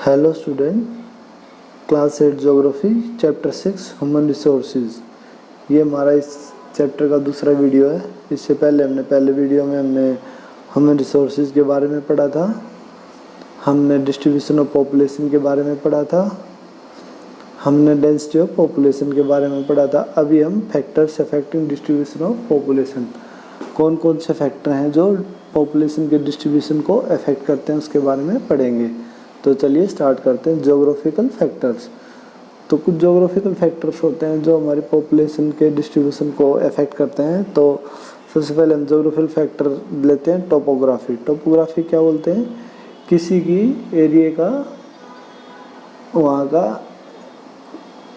Hello student, class 8 geography chapter 6 human resources. ये हमारा इस चैप्टर का दूसरा वीडियो है। इससे पहले पहले वीडियो में हमने ह्यूमन रिसोर्सेज के बारे में पढ़ा था, हमने डिस्ट्रीब्यूशन ऑफ पॉपुलेशन के बारे में पढ़ा था, हमने डेंसिटी ऑफ पॉपुलेशन के बारे में पढ़ा था। अभी हम factors affecting distribution of population, कौन कौन से फैक्टर हैं जो पॉपुलेशन के डिस्ट्रीब्यूशन को अफेक्ट करते हैं उसके बारे में पढ़ेंगे। तो चलिए स्टार्ट करते हैं। ज्योग्राफिकल फैक्टर्स, तो कुछ ज्योग्राफिकल फैक्टर्स होते हैं जो हमारी पॉपुलेशन के डिस्ट्रीब्यूशन को अफेक्ट करते हैं। तो सबसे पहले हम ज्योग्राफिकल फैक्टर लेते हैं टोपोग्राफी। टोपोग्राफी क्या बोलते हैं? किसी की एरिया का, वहाँ का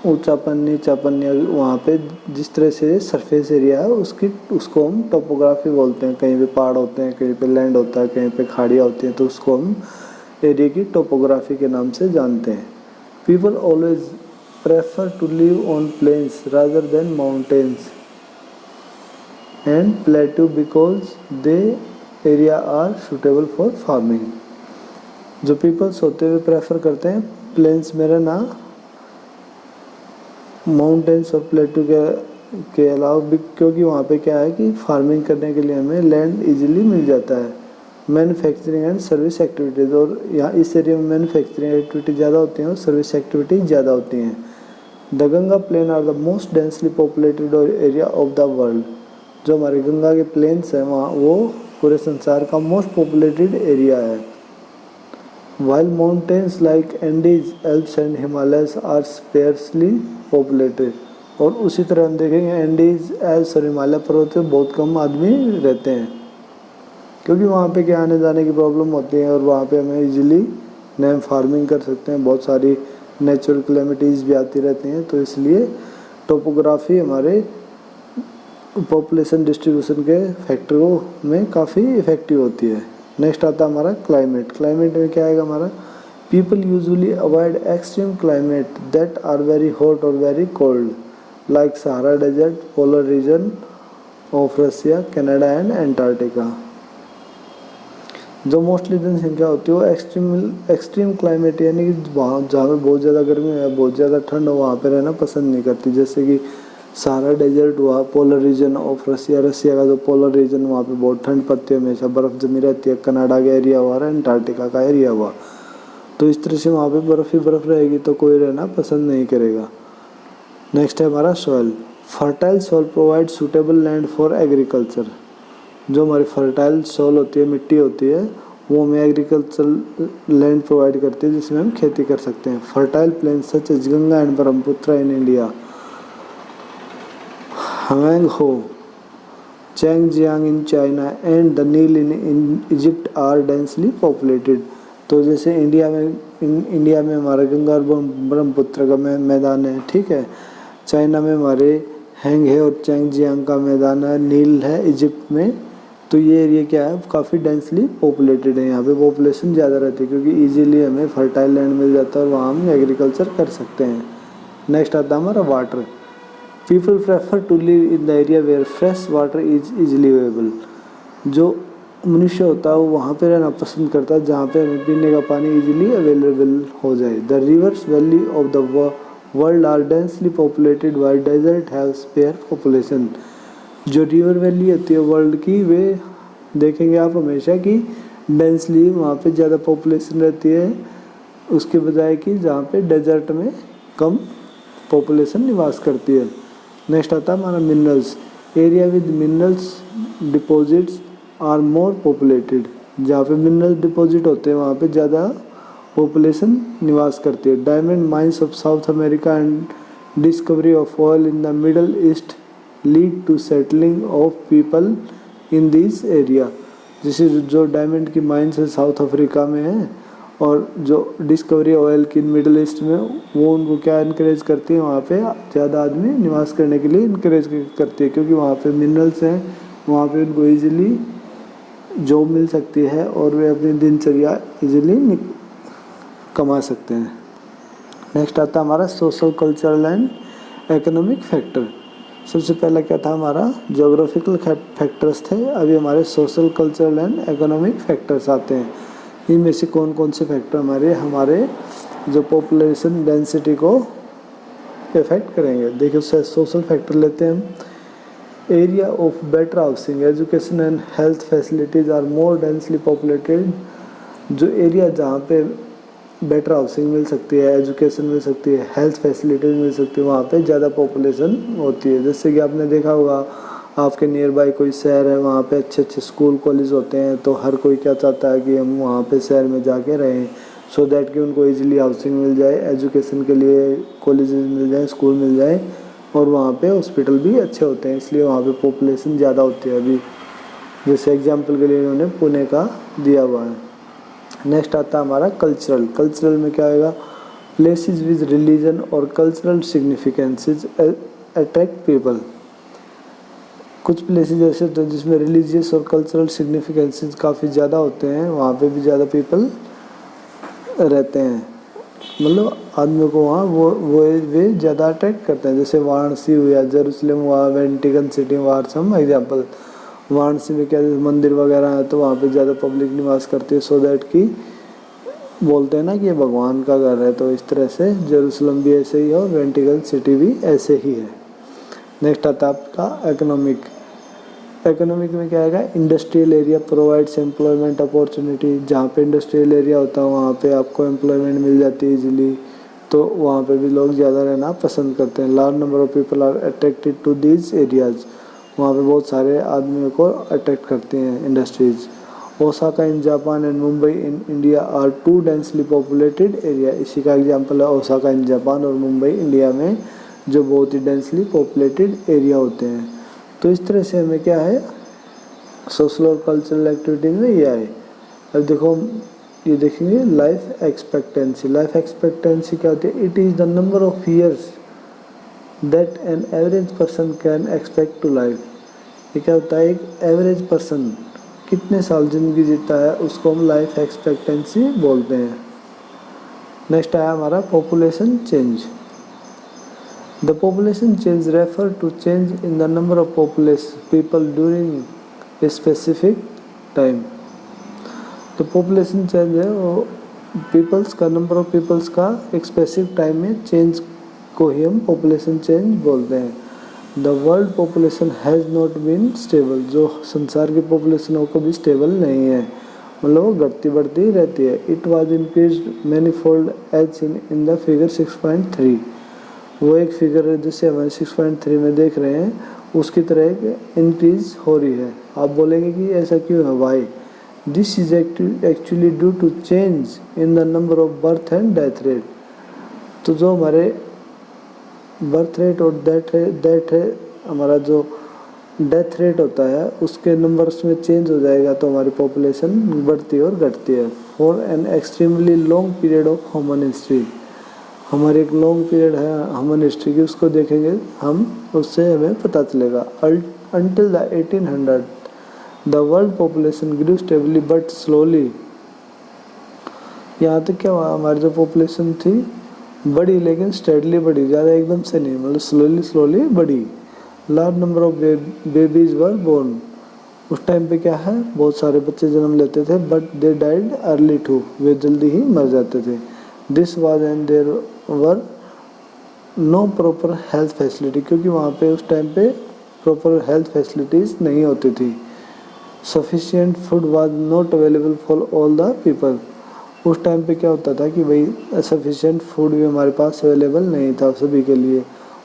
ऊंचापन नीचापन या वहाँ पे जिस तरह से सरफेस एरिया है उसको हम टोपोग्राफी बोलते हैं। कहीं पे पहाड़ होते हैं, कहीं पे लैंड होता है, कहीं पे खाड़ियाँ होती हैं, तो उसको हम एरिया की टोपोग्राफी के नाम से जानते हैं। People always prefer to live on plains rather than mountains and plateau because the area are suitable for farming. जो पीपल्स होते हुए प्रेफर करते हैं प्लेन्स में रहना, माउंटेन्स और प्लेट्यू के अलावा, क्योंकि वहाँ पे क्या है कि फार्मिंग करने के लिए हमें लैंड इजीली मिल जाता है। मैन्युफैक्चरिंग एंड सर्विस एक्टिविटीज़, और यहाँ इस एरिया में मैन्युफैक्चरिंग एक्टिविटी ज़्यादा होती हैं और सर्विस एक्टिविटीज़ ज़्यादा होती हैं। The Ganga plain are the most densely populated area of the world. जो हमारे गंगा के प्लेन्स हैं वहाँ वो पूरे संसार का मोस्ट पॉपुलेटेड एरिया है। While mountains like Andes, Alps and Himalayas are sparsely populated, और उसी तरह हम देखेंगे एंडीज, एल्प्स और हिमालय पर्वत में बहुत कम आदमी रहते हैं, क्योंकि वहाँ पे क्या आने जाने की प्रॉब्लम होती है और वहाँ पे हमें इजीली नए फार्मिंग कर सकते हैं। बहुत सारी नेचुरल क्लेमिटीज़ भी आती रहती हैं, तो इसलिए टोपोग्राफी हमारे पॉपुलेशन डिस्ट्रीब्यूशन के फैक्टरों में काफ़ी इफ़ेक्टिव होती है। नेक्स्ट आता है हमारा क्लाइमेट। क्लाइमेट में क्या आएगा हमारा? People usually avoid extreme climate that are very hot और very cold like Sahara desert, polar region of Russia, Canada and Antarctica. जो मोस्टली जनसंख्या होती है वो एक्सट्रीम क्लाइमेट, यानी कि वहाँ जहाँ पे बहुत ज़्यादा गर्मी है, बहुत ज़्यादा ठंड हो, वहाँ पे रहना पसंद नहीं करती। जैसे कि सहारा डेजर्ट हुआ, पोलर रीजन ऑफ रसिया, रसिया का जो पोलर रीजन, वहाँ पे बहुत ठंड पड़ती है, हमेशा बर्फ़ जमी रहती है। कनाडा का एरिया हुआ और एंटार्क्टिका का एरिया हुआ, तो इस तरह से वहाँ पे बर्फ़ ही बर्फ़ रहेगी, तो कोई रहना पसंद नहीं करेगा। नेक्स्ट है हमारा soil. Fertile soil provide suitable land for agriculture. जो हमारी फर्टाइल सॉइल होती है, मिट्टी होती है, वो हमें एग्रीकल्चर लैंड प्रोवाइड करती है जिसमें हम खेती कर सकते हैं। Fertile plains such as Ganga and Brahmaputra in India, Hwang Ho, Changjiang in China and the Nile in Egypt are densely populated. तो जैसे इंडिया में हमारा गंगा और ब्रह्मपुत्र का मैदान है, ठीक है। चाइना में हमारे हैंग है और चैंगजियांग का मैदान है, नील है इजिप्ट में। तो ये एरिया क्या है? काफ़ी डेंसली पॉपुलेटेड है। यहाँ पे पॉपुलेशन ज़्यादा रहती है क्योंकि इजीली हमें फर्टाइल लैंड मिल जाता है और वहाँ हम एग्रीकल्चर कर सकते हैं। नेक्स्ट आता है हमारा water. People prefer to live in the area where fresh water is easily available. जो मनुष्य होता है वो वहाँ पे रहना पसंद करता है जहाँ पे हमें पीने का पानी इजीली अवेलेबल हो जाए। The rivers valley of the world are densely populated while desert have spare population. जो रिवर वैली होती है वर्ल्ड की, वे देखेंगे आप हमेशा कि डेंसली वहाँ पे ज़्यादा पॉपुलेशन रहती है उसके बजाय कि जहाँ पे डेजर्ट में कम पॉपुलेशन निवास करती है। नेक्स्ट आता है हमारा minerals. Area with minerals deposits are more populated. जहाँ पे मिनरल डिपॉजिट होते हैं वहाँ पे ज़्यादा पॉपुलेशन निवास करती है। Diamond mines of South America and discovery of oil in the Middle East lead to settling of people in this area. जैसे जो डायमंड की माइंस है साउथ अफ्रीका में है और जो डिस्कवरी ऑयल की मिडल ईस्ट में, वो उनको क्या इनकरेज करती है, वहाँ पे ज़्यादा आदमी निवास करने के लिए इनकरेज करती है, क्योंकि वहाँ पे मिनरल्स हैं, वहाँ पे उनको ईजिली जॉब मिल सकती है और वे अपनी दिनचर्या ईजिली कमा सकते हैं। नेक्स्ट आता है हमारा social, cultural and economic factor. सबसे पहला क्या था हमारा? ज्योग्राफिकल फैक्टर्स थे। अभी हमारे social, cultural and economic factors आते हैं। इनमें से कौन कौन से फैक्टर हमारे जो पॉपुलेशन डेंसिटी को इफेक्ट करेंगे। देखिए उससे सोशल फैक्टर लेते हैं हम। Area of better housing, education and health facilities are more densely populated. जो एरिया जहाँ पे बेटर हाउसिंग मिल सकती है, एजुकेशन मिल सकती है, हेल्थ फैसिलिटीज़ मिल सकती है, वहाँ पे ज़्यादा पॉपुलेशन होती है। जैसे कि आपने देखा होगा आपके नियर बाई कोई शहर है, वहाँ पे अच्छे अच्छे स्कूल कॉलेज होते हैं, तो हर कोई क्या चाहता है कि हम वहाँ पे शहर में जाके रहें, सो दैट कि उनको इजीली हाउसिंग मिल जाए, एजुकेशन के लिए कॉलेजेस मिल जाए, स्कूल मिल जाए, और वहाँ पे हॉस्पिटल भी अच्छे होते हैं, इसलिए वहाँ पे पॉपुलेशन ज़्यादा होती है। अभी जैसे एग्जांपल के लिए इन्होंने पुणे का दिया हुआ है। नेक्स्ट आता है हमारा कल्चरल। कल्चरल में क्या आएगा, प्लेसेस विद रिलीजन और कल्चरल सिग्निफिकेंसेस अट्रैक्ट पीपल। कुछ प्लेसेस ऐसे होते हैं जिसमें रिलीजियस और कल्चरल सिग्निफिकेंसेस काफ़ी ज़्यादा होते हैं, वहाँ पे भी ज़्यादा पीपल रहते हैं, मतलब आदमियों को वहाँ वो वे ज़्यादा अट्रैक्ट करते हैं। जैसे वाराणसी हुआ, जेरूसलम हुआ, वेटिकन सिटी हुआ, सम एग्जाम्पल। वाराणसी में क्या मंदिर वगैरह है, तो वहाँ पे ज़्यादा पब्लिक निवास करती है, सो दैट कि बोलते हैं ना कि ये भगवान का घर है, तो इस तरह से जेरूसलम भी ऐसे ही है और वेटिकन सिटी भी ऐसे ही है। नेक्स्ट आता है आपका इकोनॉमिक। इकोनॉमिक में क्या आएगा, industrial area provides employment opportunity. जहाँ पे इंडस्ट्रियल एरिया होता है वहाँ पे आपको एम्प्लॉयमेंट मिल जाती है इजीली, तो वहाँ पे भी लोग ज़्यादा रहना पसंद करते हैं। Large number of people are attracted to these areas. वहाँ पे बहुत सारे आदमियों को अट्रैक्ट करती हैं industries. Osaka in Japan and Mumbai in India are two densely populated area. इसी का एग्जाम्पल है ओसाका इन जापान और मुंबई इंडिया में, जो बहुत ही डेंसली पॉपुलेटेड एरिया होते हैं। तो इस तरह से हमें क्या है, सोशल और कल्चरल एक्टिविटीज़ में ये आए। अब देखो ये देखेंगे लाइफ एक्सपेक्टेंसी। लाइफ एक्सपेक्टेंसी क्या होती है, it is the number of years that an average person can expect to life. ये क्या होता है, एक एवरेज पर्सन कितने साल ज़िंदगी जीता है उसको हम लाइफ एक्सपेक्टेंसी बोलते हैं। नेक्स्ट आया हमारा population change. The population change refer to change in the number of people during a specific time। तो पॉपुलेशन चेंज है वो पीपल्स का, नंबर ऑफ पीपल्स का एक स्पेसिफिक टाइम में चेंज को ही हम पॉपुलेशन चेंज बोलते हैं। The world population has not been stable. जो संसार की पॉपुलेशन है वो कभी स्टेबल नहीं है, मतलब वो घटती बढ़ती रहती है। It was increased manifold as seen in the figure 6.3। वो एक फिगर है जिससे हमारे 6.3 में देख रहे हैं, उसकी तरह इंक्रीज हो रही है। आप बोलेंगे कि ऐसा क्यों है, why? This is actually due to change in the number of birth and death rate. तो जो हमारे बर्थ रेट और डेथ हमारा जो डेथ रेट होता है उसके नंबर्स में चेंज हो जाएगा, तो हमारी पॉपुलेशन बढ़ती और घटती है। For an extremely long period of human history, हमारी एक लॉन्ग पीरियड है ह्यूमन हिस्ट्री की, उसको देखेंगे हम, उससे हमें पता चलेगा। until the 1800 the world population grew stably but slowly। यहाँ तक क्या हुआ, हमारी जो पॉपुलेशन थी बढ़ी लेकिन स्टेडली बढ़ी, ज़्यादा एकदम से नहीं, मतलब स्लोली बढ़ी। Large number of babies were born. उस टाइम पे क्या है, बहुत सारे बच्चे जन्म लेते थे, but they died early too, वे जल्दी ही मर जाते थे। This was and there were no proper health facility, क्योंकि वहाँ पे उस टाइम पे प्रॉपर हेल्थ फैसिलिटीज़ नहीं होती थी। Sufficient food was not available for all the people. उस टाइम पे क्या होता था कि भाई सफिशिएंट फूड भी हमारे पास अवेलेबल नहीं था सभी के लिए।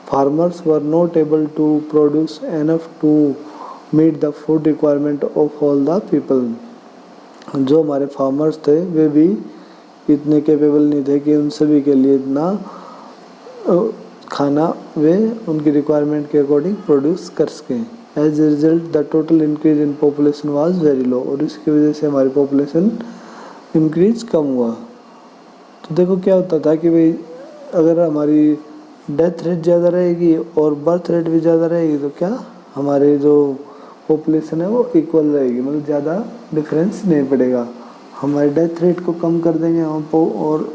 Farmers were not able to produce enough to meet the food requirement of all the people. जो हमारे फार्मर्स थे वे भी इतने कैपेबल नहीं थे कि उन सभी के लिए इतना खाना वे उनकी रिक्वायरमेंट के अकॉर्डिंग प्रोड्यूस कर सकें। As a result the total increase in population was very low, और इसकी वजह से हमारी पॉपुलेशन इंक्रीज कम हुआ। तो देखो क्या होता था कि भाई अगर हमारी डेथ रेट ज़्यादा रहेगी और बर्थ रेट भी ज़्यादा रहेगी, तो क्या हमारी जो पॉपुलेशन है वो इक्वल रहेगी, मतलब ज़्यादा डिफरेंस नहीं पड़ेगा। हमारे डेथ रेट को कम कर देंगे हम और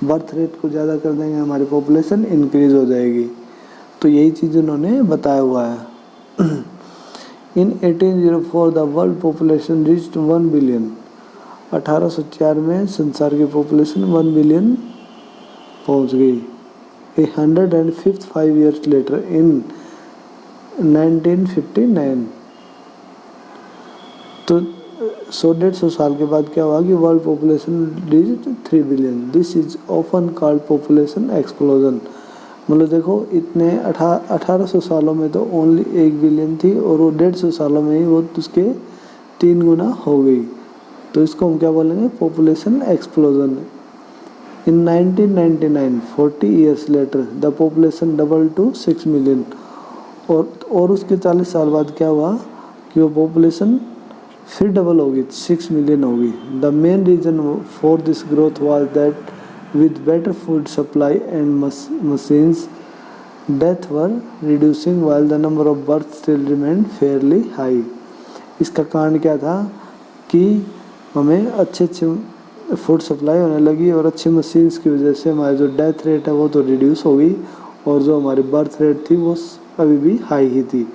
बर्थ रेट को ज़्यादा कर देंगे, हमारी पॉपुलेशन इंक्रीज हो जाएगी। तो यही चीज़ उन्होंने बताया हुआ है। इन 1804 the world population reached 1 billion. 1804 में संसार की पॉपुलेशन 1 बिलियन पहुंच गई। 105 years later in 1959, तो 100-150 साल के बाद क्या हुआ कि world population reached 3 billion. This is often called population explosion. मतलब देखो इतने 1800 सालों में तो ओनली 1 बिलियन थी और वो 150 सालों में ही वो उसके 3 गुना हो गई। तो इसको हम क्या बोलेंगे, population explosion. In 1999, 40 years later, the population double two 6 million. और उसके 40 साल बाद क्या हुआ कि वो पॉपुलेशन फिर डबल होगी, 6 मिलियन होगी। The main reason for this growth was that with better food supply and machines, death were reducing while the number of births still remained fairly high। इसका कारण क्या था कि हमें अच्छे फूड सप्लाई होने लगी और अच्छी मशीन्स की वजह से हमारी जो डेथ रेट है वो तो रिड्यूस हो गई और जो हमारी बर्थ रेट थी वो अभी भी हाई ही थी।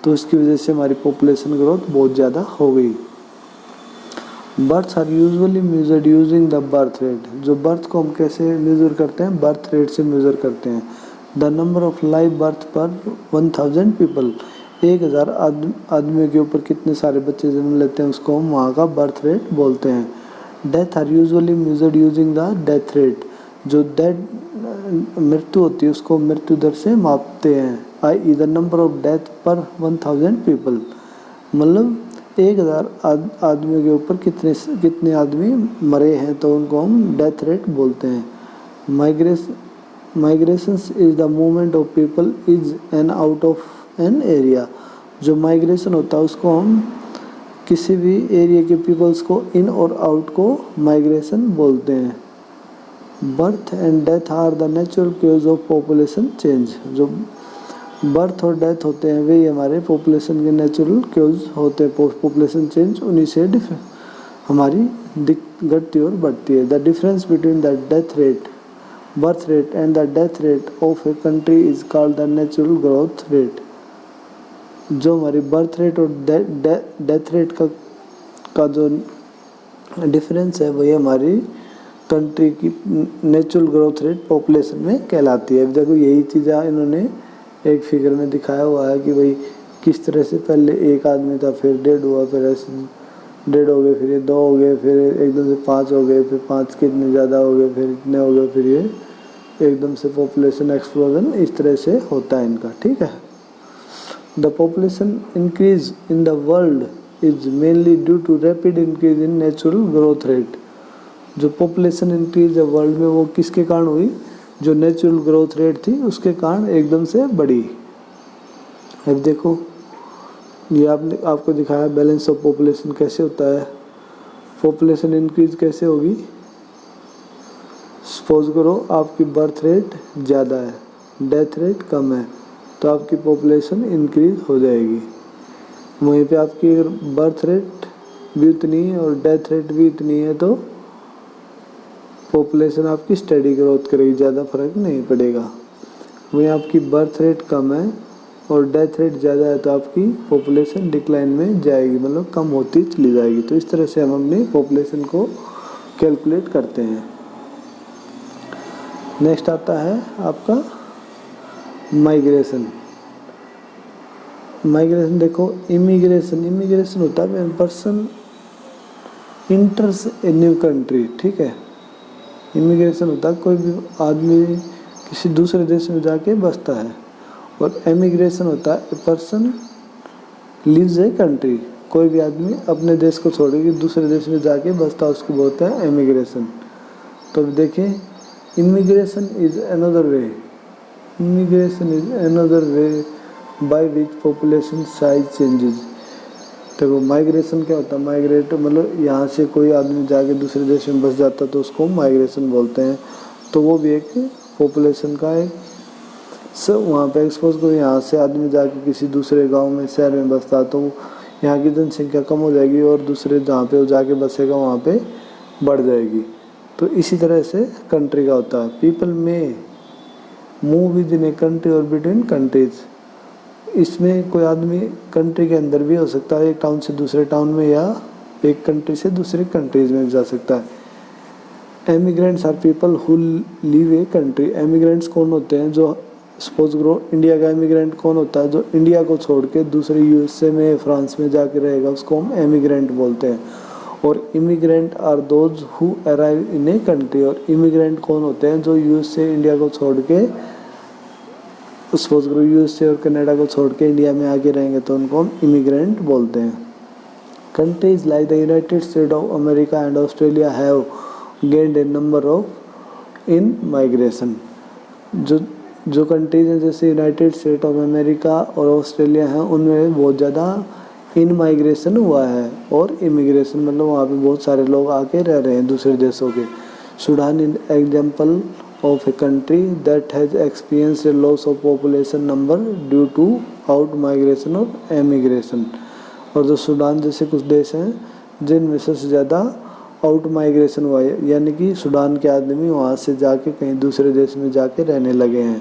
तो इसकी वजह से हमारी पॉपुलेशन ग्रोथ बहुत ज़्यादा हो गई। Births are usually measured using the birth rate. जो बर्थ को हम कैसे मेज़र करते हैं, बर्थ रेट से मेज़र करते हैं। The number of live birth पर 1000 पीपल, 1000 आदमियों के ऊपर कितने सारे बच्चे जन्म लेते हैं उसको हम वहाँ का बर्थ रेट बोलते हैं। Death are usually measured using the death rate. जो मृत्यु होती है उसको मृत्यु दर से मापते हैं। I the number of death पर 1000 पीपल, मतलब 1000 आदमियों के ऊपर कितने आदमी मरे हैं तो उनको हम डेथ रेट बोलते हैं। Migrations is the movement of people is an out of an area. जो माइग्रेशन होता है उसको हम किसी भी एरिया के पीपल्स को इन और आउट को माइग्रेशन बोलते हैं। Birth and death are the natural cause of population change. जो बर्थ और डेथ होते हैं वही हमारे पॉपुलेशन के नेचुरल कॉज होते हैं। पॉपुलेशन चेंज उन्हीं से हमारी घटती और बढ़ती है। The difference between the birth rate and the death rate of a country is called the natural growth rate. जो हमारी बर्थ रेट और डेथ रेट का जो डिफरेंस है वही हमारी कंट्री की नेचुरल ग्रोथ रेट पॉपुलेशन में कहलाती है। देखो यही चीज़ इन्होंने एक फिगर में दिखाया हुआ है कि भाई किस तरह से पहले 1 आदमी था, फिर 1.5 हुआ, फिर ऐसे 1.5 हो गए, फिर ये 2 हो गए, फिर एकदम से 5 हो गए, फिर 5 के इतने ज़्यादा हो गए, फिर इतने हो गए, फिर ये एकदम से पॉपुलेशन एक्सप्लोजन इस तरह से होता है इनका। ठीक है। The population increase in the world is mainly due to rapid increase in natural growth rate. जो पॉपुलेशन इंक्रीज है वर्ल्ड में वो किसके कारण हुई, जो नेचुरल ग्रोथ रेट थी उसके कारण एकदम से बढ़ी। अब देखो ये आपको दिखाया बैलेंस ऑफ पॉपुलेशन कैसे होता है। पॉपुलेशन इंक्रीज कैसे होगी, सपोज करो आपकी बर्थ रेट ज़्यादा है, डेथ रेट कम है, तो आपकी पॉपुलेशन इंक्रीज हो जाएगी। वहीं पे आपकी अगर बर्थ रेट भी उतनी है और डेथ रेट भी इतनी है तो पॉपुलेशन आपकी स्टडी ग्रोथ करेगी, ज़्यादा फर्क नहीं पड़ेगा। वहीं आपकी बर्थ रेट कम है और डेथ रेट ज़्यादा है तो आपकी पॉपुलेशन डिक्लाइन में जाएगी, मतलब कम होती चली जाएगी। तो इस तरह से हम अपनी पॉपुलेशन को कैलकुलेट करते हैं। नेक्स्ट आता है आपका माइग्रेशन। माइग्रेशन देखो, इमिग्रेशन होता है when person इंटर्स a new country. ठीक है। इमिग्रेशन होता है कोई भी आदमी किसी दूसरे देश में जाके बसता है, और एमिग्रेशन होता है a person leaves a country. कोई भी आदमी अपने देश को छोड़ के दूसरे देश में जाके बसता है उसको बोलते हैं एमिग्रेशन। तो देखिए immigration is another way by which population size changes. देखो माइग्रेशन क्या होता है, माइग्रेट मतलब यहाँ से कोई आदमी जाके दूसरे देश में बस जाता तो उसको माइग्रेशन बोलते हैं। तो वो भी एक पॉपुलेशन का एक वहाँ पे एक्सपोज को, यहाँ से आदमी जाके किसी दूसरे गांव में शहर में बसता तो यहाँ की जनसंख्या कम हो जाएगी और दूसरे जहाँ पे वो जाके बसेगा वहाँ पे बढ़ जाएगी। तो इसी तरह से कंट्री का होता है। पीपल में move with in a country और बिटवीन कंट्रीज। इसमें कोई आदमी कंट्री के अंदर भी हो सकता है, एक टाउन से दूसरे टाउन में, या एक कंट्री से दूसरे कंट्रीज में भी जा सकता है। Emigrants are people who leave a country. Emigrants कौन होते हैं? जो सपोज करो इंडिया का एमिग्रेंट कौन होता है? जो इंडिया को छोड़ के दूसरे यूएसए में फ्रांस में जाके रहेगा उसको हम एमिग्रेंट बोलते हैं। और immigrant are those who arrive in a country. और इमिग्रेंट कौन होते हैं? जो यूएसए इंडिया को छोड़ के सपोज करो यूएसए और कनाडा को छोड़ के इंडिया में आके रहेंगे तो उनको हम इमिग्रेंट बोलते हैं। Countries like the United state of America and Australia have gained A number of in migration. जो कंट्रीज हैं जैसे यूनाइटेड स्टेट ऑफ अमेरिका और ऑस्ट्रेलिया हैं उनमें बहुत ज़्यादा इन माइग्रेशन हुआ है। और इमिग्रेशन मतलब वहाँ पे बहुत सारे लोग आके रह रहे हैं दूसरे देशों के। Sudan is example of a country that has experienced a loss of population number due to out migration or emigration। और जो सूडान जैसे कुछ देश हैं जिनमें सबसे ज़्यादा आउट माइग्रेशन हुआ है, यानी कि सूडान के आदमी वहाँ से जाके कहीं दूसरे देश में जाके रहने लगे हैं।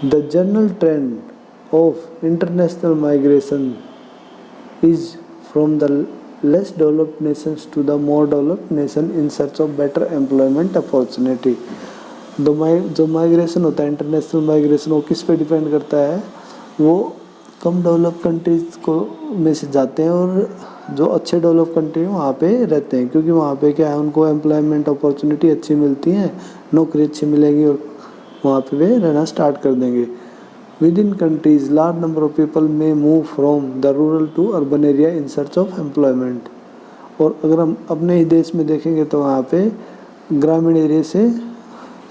The general trend of international migration is from the less developed nations to the more developed nation in search of better employment opportunity। जो माइग्रेशन होता है इंटरनेशनल माइग्रेशन वो किस पे डिपेंड करता है? वो कम डेवलप कंट्रीज को में से जाते हैं और जो अच्छे डेवलप कंट्री हैं वहाँ पे रहते हैं, क्योंकि वहाँ पे क्या है उनको एम्प्लॉयमेंट अपॉर्चुनिटी अच्छी मिलती है, नौकरी अच्छी मिलेगी और वहाँ पे वे रहना स्टार्ट कर देंगे। Within countries, large number of people may move from the rural to urban area in search of employment। और अगर हम अपने ही देश में देखेंगे तो वहाँ पे ग्रामीण एरिया से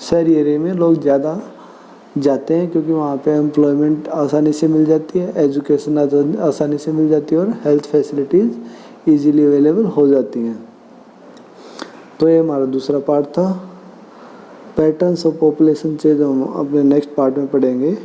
शहरी एरिया में लोग ज़्यादा जाते हैं, क्योंकि वहाँ पे एम्प्लॉयमेंट आसानी से मिल जाती है, एजुकेशन आसानी से मिल जाती है और हेल्थ फैसिलिटीज़ इजीली अवेलेबल हो जाती हैं। तो ये हमारा दूसरा पार्ट था। पैटर्न्स ऑफ पॉपुलेशन चेंज हम अपने नेक्स्ट पार्ट में पढ़ेंगे।